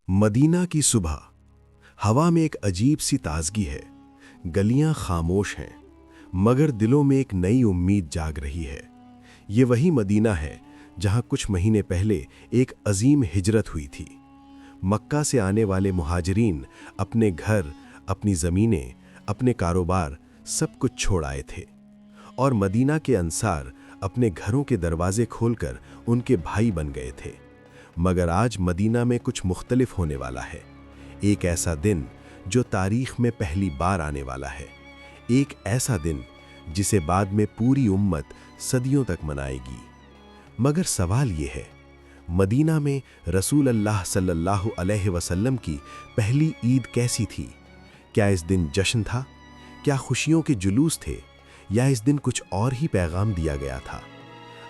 مدینہ کی صبح، ہوا میں ایک عجیب سی تازگی ہے۔ گلیاں خاموش ہیں مگر دلوں میں ایک نئی امید جاگ رہی ہے۔ یہ وہی مدینہ ہے جہاں کچھ مہینے پہلے ایک عظیم ہجرت ہوئی تھی۔ مکہ سے آنے والے مہاجرین اپنے گھر، اپنی زمینیں، اپنے کاروبار سب کچھ چھوڑ آئے تھے، اور مدینہ کے انصار اپنے گھروں کے دروازے کھول کر ان کے بھائی بن گئے تھے۔ مگر آج مدینہ میں کچھ مختلف ہونے والا ہے۔ ایک ایسا دن جو تاریخ میں پہلی بار آنے والا ہے، ایک ایسا دن جسے بعد میں پوری امت صدیوں تک منائے گی۔ مگر سوال یہ ہے، مدینہ میں رسول اللہ صلی اللہ علیہ وسلم کی پہلی عید کیسی تھی؟ کیا اس دن جشن تھا؟ کیا خوشیوں کے جلوس تھے؟ یا اس دن کچھ اور ہی پیغام دیا گیا تھا؟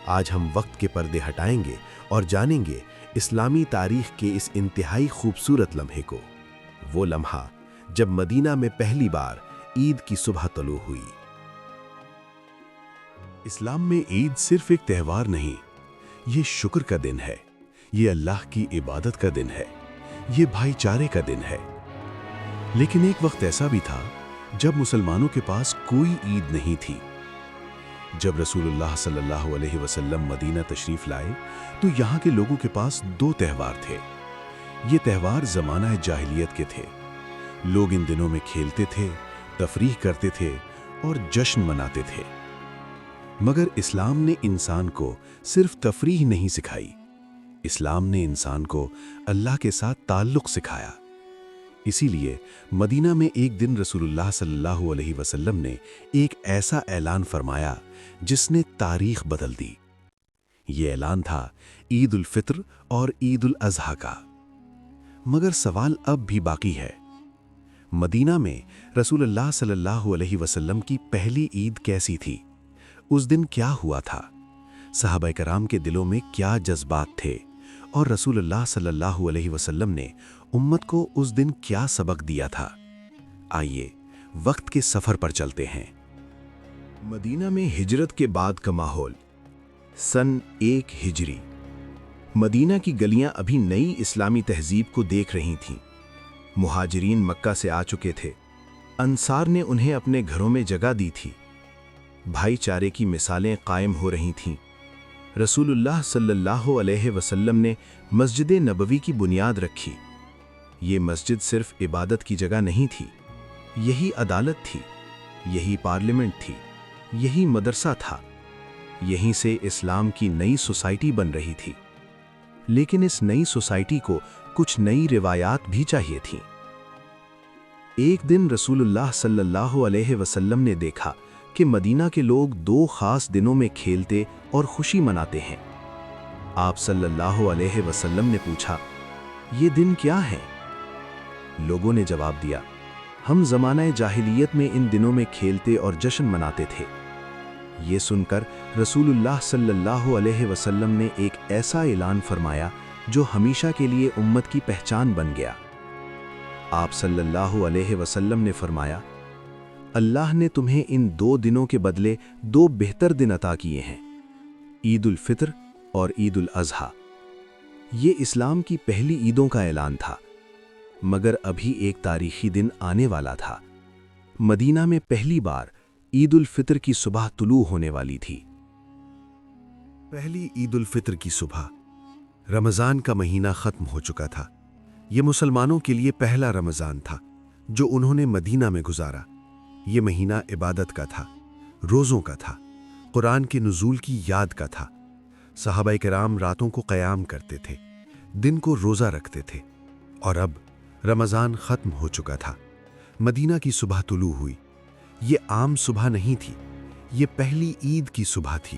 آج ہم وقت کے پردے ہٹائیں گے اور جانیں گے اسلامی تاریخ کے اس انتہائی خوبصورت لمحے کو، وہ لمحہ جب مدینہ میں پہلی بار عید کی صبح طلوع ہوئی۔ اسلام میں عید صرف ایک تہوار نہیں، یہ شکر کا دن ہے، یہ اللہ کی عبادت کا دن ہے، یہ بھائی چارے کا دن ہے۔ لیکن ایک وقت ایسا بھی تھا جب مسلمانوں کے پاس کوئی عید نہیں تھی۔ جب رسول اللہ صلی اللہ علیہ وسلم مدینہ تشریف لائے تو یہاں کے لوگوں کے پاس دو تہوار تھے۔ یہ تہوار زمانہ جاہلیت کے تھے۔ لوگ ان دنوں میں کھیلتے تھے، تفریح کرتے تھے اور جشن مناتے تھے۔ مگر اسلام نے انسان کو صرف تفریح نہیں سکھائی، اسلام نے انسان کو اللہ کے ساتھ تعلق سکھایا۔ اسی لیے مدینہ میں ایک دن رسول اللہ صلی اللہ علیہ وسلم نے ایک ایسا اعلان فرمایا جس نے تاریخ بدل دی۔ یہ اعلان تھا عید الفطر اور عید الاضحیٰ کا۔ مگر سوال اب بھی باقی ہے، مدینہ میں رسول اللہ صلی اللہ علیہ وسلم کی پہلی عید کیسی تھی؟ اس دن کیا ہوا تھا؟ صحابہ کرام کے دلوں میں کیا جذبات تھے؟ اور رسول اللہ صلی اللہ علیہ وسلم نے امت کو اس دن کیا سبق دیا تھا؟ آئیے وقت کے سفر پر چلتے ہیں۔ مدینہ میں ہجرت کے بعد کا ماحول۔ سن 1 ہجری۔ مدینہ کی گلیاں ابھی نئی اسلامی تہذیب کو دیکھ رہی تھیں۔ مہاجرین مکہ سے آ چکے تھے، انصار نے انہیں اپنے گھروں میں جگہ دی تھی، بھائی چارے کی مثالیں قائم ہو رہی تھیں۔ رسول اللہ صلی اللہ علیہ وسلم نے مسجد نبوی کی بنیاد رکھی۔ یہ مسجد صرف عبادت کی جگہ نہیں تھی، یہی عدالت تھی، یہی پارلیمنٹ تھی، یہی مدرسہ تھا، یہیں سے اسلام کی نئی سوسائٹی بن رہی تھی۔ لیکن اس نئی سوسائٹی کو کچھ نئی روایات بھی چاہیے تھیں۔ ایک دن رسول اللہ صلی اللہ علیہ وسلم نے دیکھا کہ مدینہ کے لوگ دو خاص دنوں میں کھیلتے اور خوشی مناتے ہیں۔ آپ صلی اللہ علیہ وسلم نے پوچھا، یہ دن کیا ہیں؟ لوگوں نے جواب دیا، ہم زمانہ جاہلیت میں ان دنوں میں کھیلتے اور جشن مناتے تھے۔ یہ سن کر رسول اللہ صلی اللہ علیہ وسلم نے ایک ایسا اعلان فرمایا جو ہمیشہ کے لیے امت کی پہچان بن گیا۔ آپ صلی اللہ علیہ وسلم نے فرمایا، اللہ نے تمہیں ان 2 دنوں کے بدلے 2 بہتر دن عطا کیے ہیں، عید الفطر اور عید الاضحیٰ۔ یہ اسلام کی پہلی عیدوں کا اعلان تھا، مگر ابھی ایک تاریخی دن آنے والا تھا۔ مدینہ میں پہلی بار عید الفطر کی صبح طلوع ہونے والی تھی۔ پہلی عید الفطر کی صبح۔ رمضان کا مہینہ ختم ہو چکا تھا۔ یہ مسلمانوں کے لیے پہلا رمضان تھا جو انہوں نے مدینہ میں گزارا۔ یہ مہینہ عبادت کا تھا، روزوں کا تھا، قرآن کے نزول کی یاد کا تھا۔ صحابہ کرام راتوں کو قیام کرتے تھے، دن کو روزہ رکھتے تھے، اور اب رمضان ختم ہو چکا تھا۔ مدینہ کی صبح طلوع ہوئی۔ یہ عام صبح نہیں تھی، یہ پہلی عید کی صبح تھی۔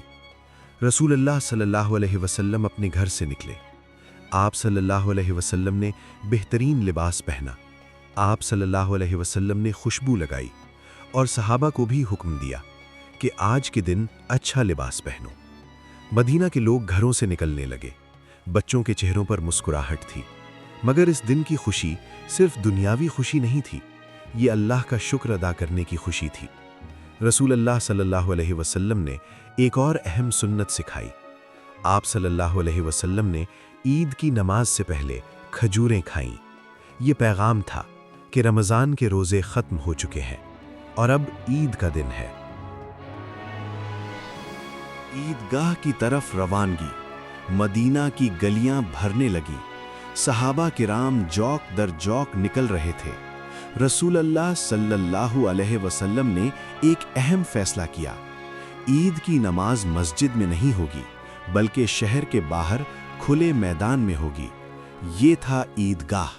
رسول اللہ صلی اللہ علیہ وسلم اپنے گھر سے نکلے۔ آپ صلی اللہ علیہ وسلم نے بہترین لباس پہنا۔ آپ صلی اللہ علیہ وسلم نے خوشبو لگائی اور صحابہ کو بھی حکم دیا کہ آج کے دن اچھا لباس پہنو۔ مدینہ کے لوگ گھروں سے نکلنے لگے، بچوں کے چہروں پر مسکراہٹ تھی۔ مگر اس دن کی خوشی صرف دنیاوی خوشی نہیں تھی، یہ اللہ کا شکر ادا کرنے کی خوشی تھی۔ رسول اللہ صلی اللہ علیہ وسلم نے ایک اور اہم سنت سکھائی۔ آپ صلی اللہ علیہ وسلم نے عید کی نماز سے پہلے کھجوریں کھائیں۔ یہ پیغام تھا کہ رمضان کے روزے ختم ہو چکے ہیں اور اب عید کا دن ہے۔ عیدگاہ کی طرف روانگی، مدینہ کی گلیاں بھرنے لگیں، صحابہ کرام جوق در جوق نکل رہے تھے۔ رسول اللہ صلی اللہ علیہ وسلم نے ایک اہم فیصلہ کیا۔ عید کی نماز مسجد میں نہیں ہوگی بلکہ شہر کے باہر کھلے میدان میں ہوگی۔ یہ تھا عیدگاہ۔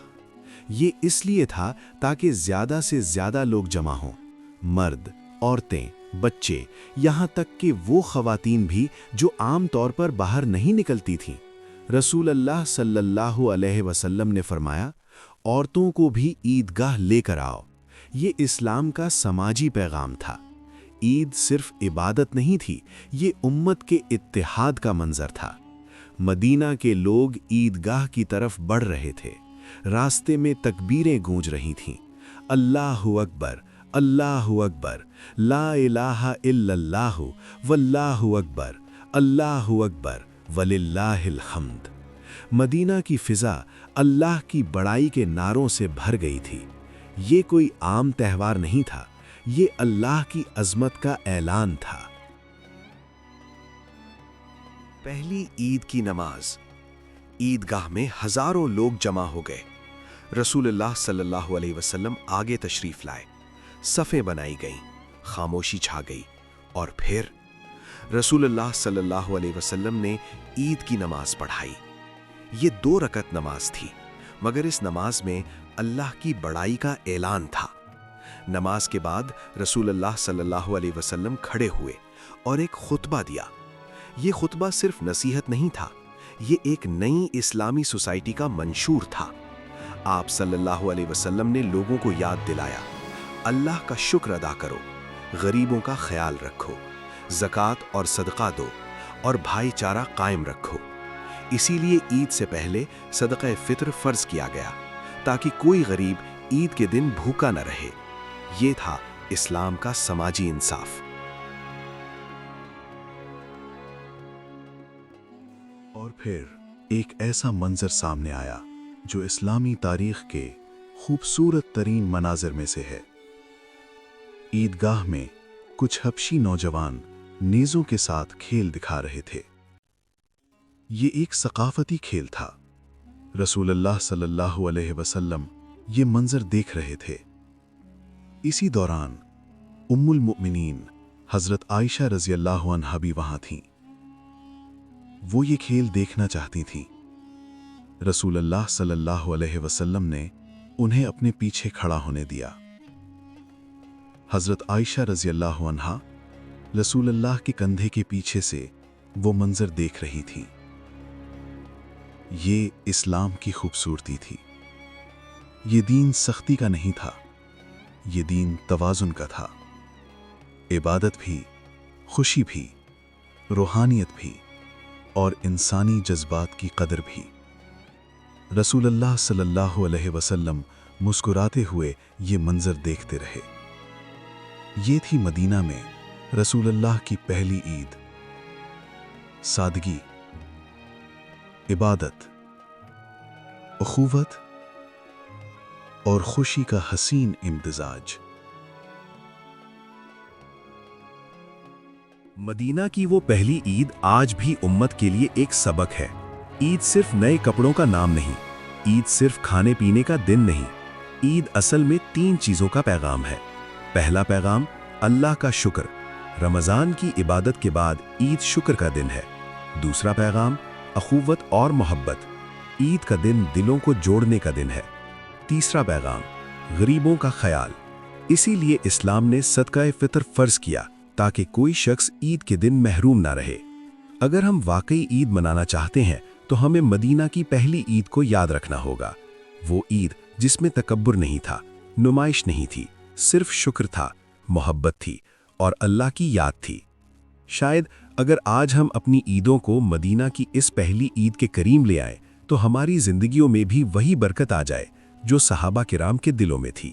یہ اس لیے تھا تاکہ زیادہ سے زیادہ لوگ جمع ہوں، مرد، عورتیں، بچے، یہاں تک کہ وہ خواتین بھی جو عام طور پر باہر نہیں نکلتی تھیں۔ رسول اللہ صلی اللہ علیہ وسلم نے فرمایا، عورتوں کو بھی عیدگاہ لے کر آؤ۔ یہ اسلام کا سماجی پیغام تھا۔ عید صرف عبادت نہیں تھی، یہ امت کے اتحاد کا منظر تھا۔ مدینہ کے لوگ عیدگاہ کی طرف بڑھ رہے تھے۔ راستے میں تکبیریں گونج رہی تھیں، اللہ اکبر، اللہ اکبر، لا الہ الا اللہ، واللہ اکبر، اللہ اکبر، وللہ الحمد۔ مدینہ کی فضا اللہ کی بڑائی کے نعروں سے بھر گئی تھی۔ یہ کوئی عام تہوار نہیں تھا، یہ اللہ کی عظمت کا اعلان تھا۔ پہلی عید کی نماز۔ عیدگاہ میں ہزاروں لوگ جمع ہو گئے۔ رسول اللہ صلی اللہ علیہ وسلم آگے تشریف لائے، صفیں بنائی گئیں، خاموشی چھا گئی، اور پھر رسول اللہ صلی اللہ علیہ وسلم نے عید کی نماز پڑھائی۔ یہ 2 رکعت نماز تھی، مگر اس نماز میں اللہ کی بڑائی کا اعلان تھا۔ نماز کے بعد رسول اللہ صلی اللہ علیہ وسلم کھڑے ہوئے اور ایک خطبہ دیا۔ یہ خطبہ صرف نصیحت نہیں تھا، یہ ایک نئی اسلامی سوسائٹی کا منشور تھا۔ آپ صلی اللہ علیہ وسلم نے لوگوں کو یاد دلایا، اللہ کا شکر ادا کرو، غریبوں کا خیال رکھو، زکوٰۃ اور صدقہ دو، اور بھائی چارہ قائم رکھو۔ اسی لیے عید سے پہلے صدقہ فطر فرض کیا گیا تاکہ کوئی غریب عید کے دن بھوکا نہ رہے۔ یہ تھا اسلام کا سماجی انصاف۔ اور پھر ایک ایسا منظر سامنے آیا جو اسلامی تاریخ کے خوبصورت ترین مناظر میں سے ہے۔ عیدگاہ میں کچھ حبشی نوجوان نیزوں کے ساتھ کھیل دکھا رہے تھے۔ یہ ایک ثقافتی کھیل تھا۔ رسول اللہ صلی اللہ علیہ وسلم یہ منظر دیکھ رہے تھے۔ اسی دوران ام المؤمنین حضرت عائشہ رضی اللہ عنہا بھی وہاں تھیں۔ وہ یہ کھیل دیکھنا چاہتی تھیں۔ رسول اللہ صلی اللہ علیہ وسلم نے انہیں اپنے پیچھے کھڑا ہونے دیا۔ حضرت عائشہ رضی اللہ عنہا رسول اللہ کے کندھے کے پیچھے سے وہ منظر دیکھ رہی تھی۔ یہ اسلام کی خوبصورتی تھی۔ یہ دین سختی کا نہیں تھا، یہ دین توازن کا تھا۔ عبادت بھی، خوشی بھی، روحانیت بھی، اور انسانی جذبات کی قدر بھی۔ رسول اللہ صلی اللہ علیہ وسلم مسکراتے ہوئے یہ منظر دیکھتے رہے۔ یہ تھی مدینہ میں رسول اللہ کی پہلی عید۔ سادگی، عبادت، اخوت اور خوشی کا حسین امتزاج۔ مدینہ کی وہ پہلی عید آج بھی امت کے لیے ایک سبق ہے۔ عید صرف نئے کپڑوں کا نام نہیں، عید صرف کھانے پینے کا دن نہیں، عید اصل میں 3 چیزوں کا پیغام ہے۔ پہلا پیغام اللہ کا شکر، رمضان کی عبادت کے بعد عید شکر کا دن ہے۔ دوسرا پیغام اخوت اور محبت، عید کا دن دلوں کو جوڑنے کا دن ہے۔ تیسرا پیغام غریبوں کا خیال، اسی لیے اسلام نے صدقہ فطر فرض کیا تاکہ کوئی شخص عید کے دن محروم نہ رہے۔ اگر ہم واقعی عید منانا چاہتے ہیں تو ہمیں مدینہ کی پہلی عید کو یاد رکھنا ہوگا۔ وہ عید جس میں تکبر نہیں تھا، نمائش نہیں تھی، صرف شکر تھا، محبت تھی اور اللہ کی یاد تھی۔ شاید اگر آج ہم اپنی عیدوں کو مدینہ کی اس پہلی عید کے قریب لے آئیں تو ہماری زندگیوں میں بھی وہی برکت آ جائے جو صحابہ کرام کے دلوں میں تھی۔